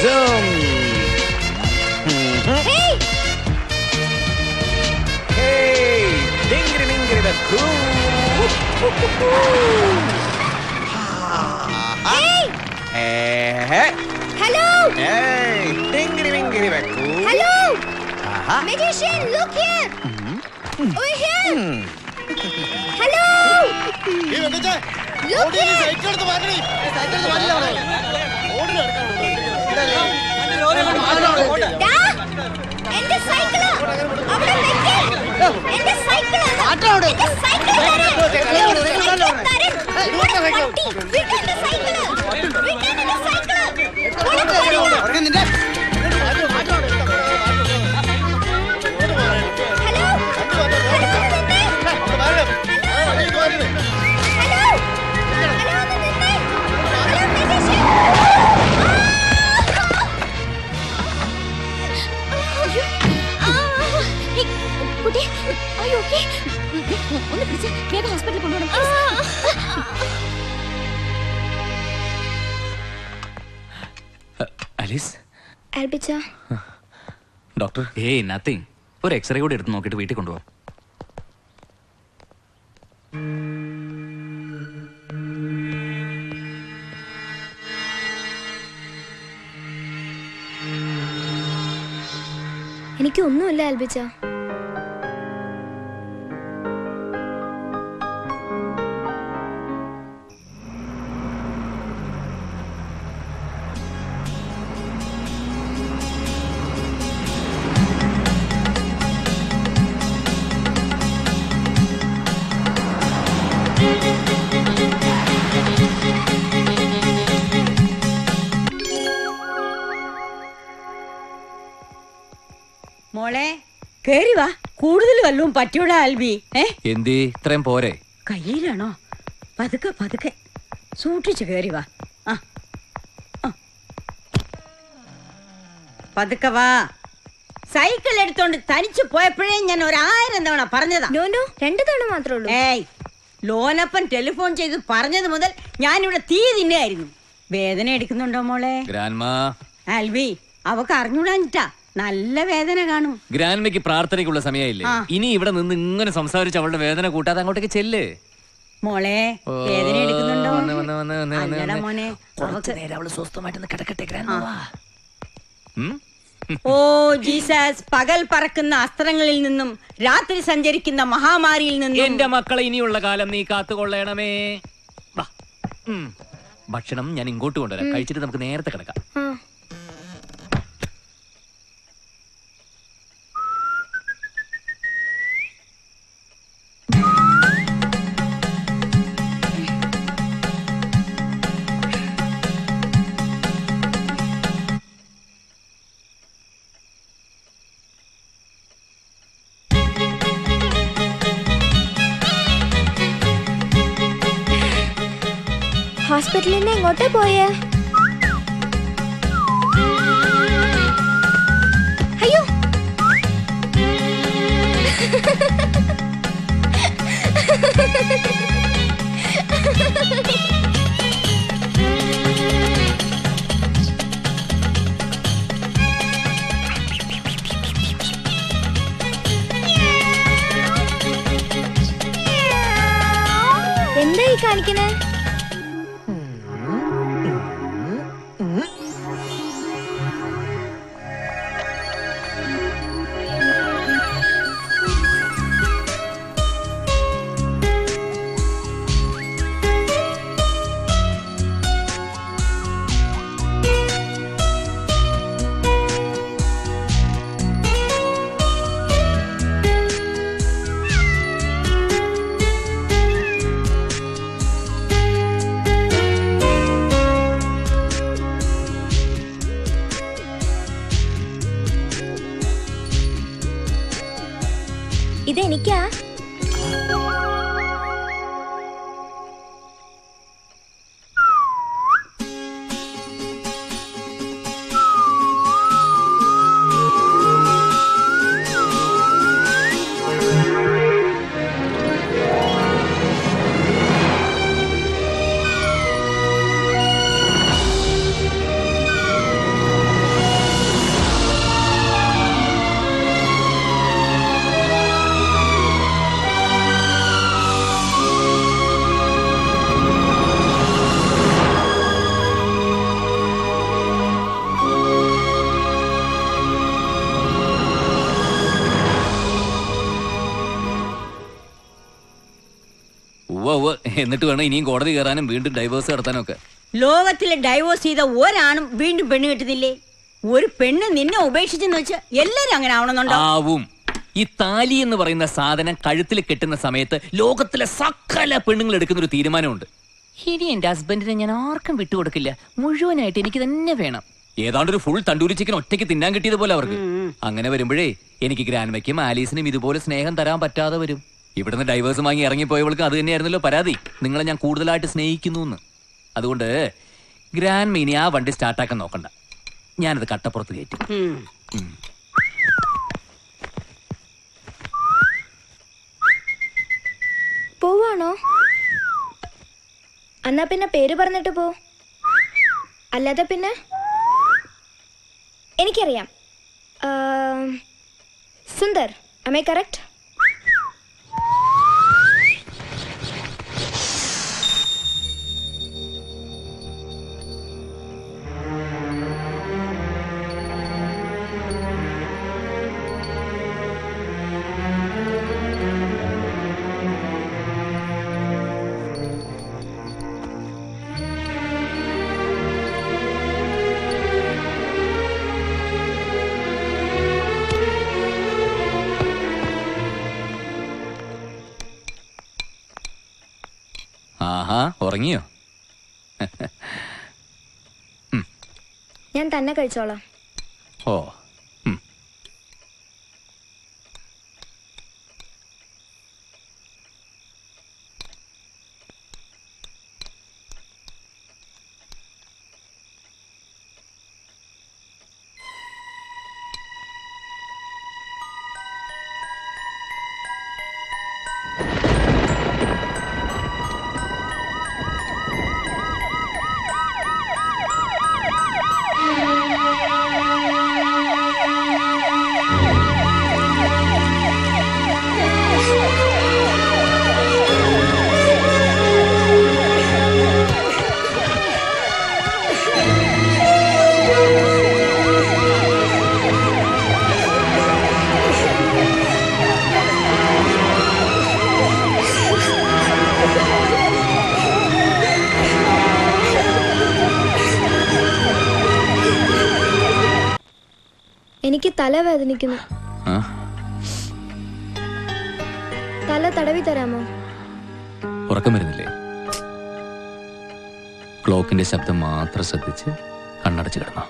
zoom. Hey! Hey, dingri dingri the cool. Hey! Hello! Hey, dingri dingri the cool. Hello! Magician, look here! Over here! Hello! Look here! എന്റെ cycle അവിടെ വെക്ക്. എന്റെ cycle എന്റെ cycle വിട്ടെന്റെ cycle വിട്ടെന്റെ cycle. Hello ഒന്ന് പിടിച്ച് വേഗം ഹോസ്പിറ്റലിൽ കൊണ്ടുപോകണം. ആലീസ്, ആൽബിച്ച, ഡോക്ടർ. ഏയ് നത്തിങ്. ഒരു എക്സ്റേ കൂടി എടുത്ത് നോക്കിയിട്ട് വീട്ടിൽ കൊണ്ടുപോകാം. എനിക്കൊന്നുമില്ല ആൽബിച്ച. മോളെ കേറി വാ. കൂടുതൽ വല്ലതും പറ്റൂടാ ആൽബി? എന്തി ഇത്രയും പോരെ? കയ്യിലാണോ? പതുക്കെ പതുക്കെ സൂക്ഷിച്ചു കേറി വാ. പതുക്കെ വാ. സൈക്കിൾ എടുത്തോണ്ട് തനിച്ചു പോയപ്പോഴേ ഞാൻ 1000 തവണ പറഞ്ഞതാ. 2 തവണ മാത്രമേ ഉള്ളൂ. ഏയ്, ലോനപ്പൻ ടെലിഫോൺ ചെയ്ത് പറഞ്ഞത് മുതൽ ഞാനിവിടെ തീ തിന്നായിരുന്നു. വേദന എടുക്കുന്നുണ്ടോ മോളെ? ഗ്രാൻഡ്മാ. ആൽബി, അവക്ക് അറിഞ്ഞൂടാഞ്ഞിട്ടാ. നല്ല വേദന കാണും. ഗ്രാൻഡ്മയ്ക്ക് പ്രാർത്ഥനയ്ക്കുള്ള സമയമില്ലേ? ഇനി ഇവിടെ നിന്ന് ഇങ്ങനെ സംസാരിച്ച് അവളുടെ വേദന കൂട്ടാതെ അങ്ങോട്ടേക്ക് ചെല്ല്. മോളെ വേദന എടുക്കുന്നുണ്ടോ? അല്ലടാ മോനെ, അവള് സ്വസ്ഥമായിട്ടൊന്ന് കിടക്കട്ടെ ഗ്രാൻഡ്മാ. ഓ ജീസസ്, പകൽ പറക്കുന്ന അസ്ത്രങ്ങളിൽ നിന്നും രാത്രി സഞ്ചരിക്കുന്ന മഹാമാരിയിൽ നിന്നും എന്റെ മക്കളെ ഇനിയുള്ള കാലം നീ കാത്തുകൊള്ളണമേ. ഭക്ഷണം ഞാൻ ഇങ്ങോട്ട് കൊണ്ടുവരാം. കഴിച്ചിട്ട് നമുക്ക് നേരത്തെ കിടക്കാം. ഹോസ്പിറ്റലിൽ നിന്ന് എങ്ങോട്ടാ പോയേ? അയ്യോ, എന്തായി കാണിക്കണേ? ഉവ്വ് എന്നിട്ട് വേണം ഇനിയും കോടതി കയറാനും വീണ്ടും ഡൈവേഴ്സ് നടത്താനും ഒക്കെ. ലോകത്തിലെ ഡൈവോഴ്സ് ചെയ്ത ഒരാണും വീണ്ടും പെണ്ണ് കിട്ടുന്നില്ലേ? ഒരു പെണ്ണ് നിന്നെ ഉപേക്ഷിച്ചെന്ന് വെച്ച് എല്ലാരും അങ്ങനെ ആവണമെന്നുണ്ടോ? ആവും. ഈ താലി എന്ന് പറയുന്ന സാധനം കഴുത്തിൽ കെട്ടുന്ന സമയത്ത് ലോകത്തിലെ സകല പെണ്ണുങ്ങൾ എടുക്കുന്ന ഒരു തീരുമാനമുണ്ട്. ഇനി എന്റെ ഹസ്ബൻഡിനെ ഞാൻ ആർക്കും വിട്ടുകൊടുക്കില്ല, മുഴുവനായിട്ട് എനിക്ക് തന്നെ വേണം. ഏതാണ്ട് ഒരു ഫുൾ തണ്ടൂരി ചിക്കൻ ഒറ്റയ്ക്ക് തിന്നാൻ കിട്ടിയതുപോലെ അവർക്ക്. അങ്ങനെ വരുമ്പോഴേ എനിക്ക് ഗ്രാൻമയ്ക്കും ആലീസിനും ഇതുപോലെ സ്നേഹം തരാൻ പറ്റാതെ വരും. ഇവിടുന്ന് ഡൈവേഴ്സ് വാങ്ങി ഇറങ്ങിപ്പോയവൾക്ക് അത് തന്നെയായിരുന്നല്ലോ പരാതി, നിങ്ങളെ ഞാൻ കൂടുതലായിട്ട് സ്നേഹിക്കുന്നു എന്ന്. അതുകൊണ്ട് ഗ്രാൻമ ഇനി ആ വണ്ടി സ്റ്റാർട്ടാക്കാൻ നോക്കണ്ട, ഞാനത് കട്ടപ്പുറത്ത് കയറ്റി. പോവാണോ? എന്നാ പിന്നെ പേര് പറഞ്ഞിട്ട് പോ. അല്ലാതെ പിന്നെ എനിക്കറിയാം. Sundar, am I correct? ആഹാ, ഉറങ്ങിയോ? ഞാൻ തന്നെ കഴിച്ചോളാം. ഓ, എനിക്ക് തലവേദനിക്കുന്നു. തല തടവി തരാമോ? ഉറക്കം വരുന്നില്ലേ? ക്ലോക്കിന്റെ ശബ്ദം മാത്രം ശ്രദ്ധിച്ച് കണ്ണടച്ച് കിടന്നോ.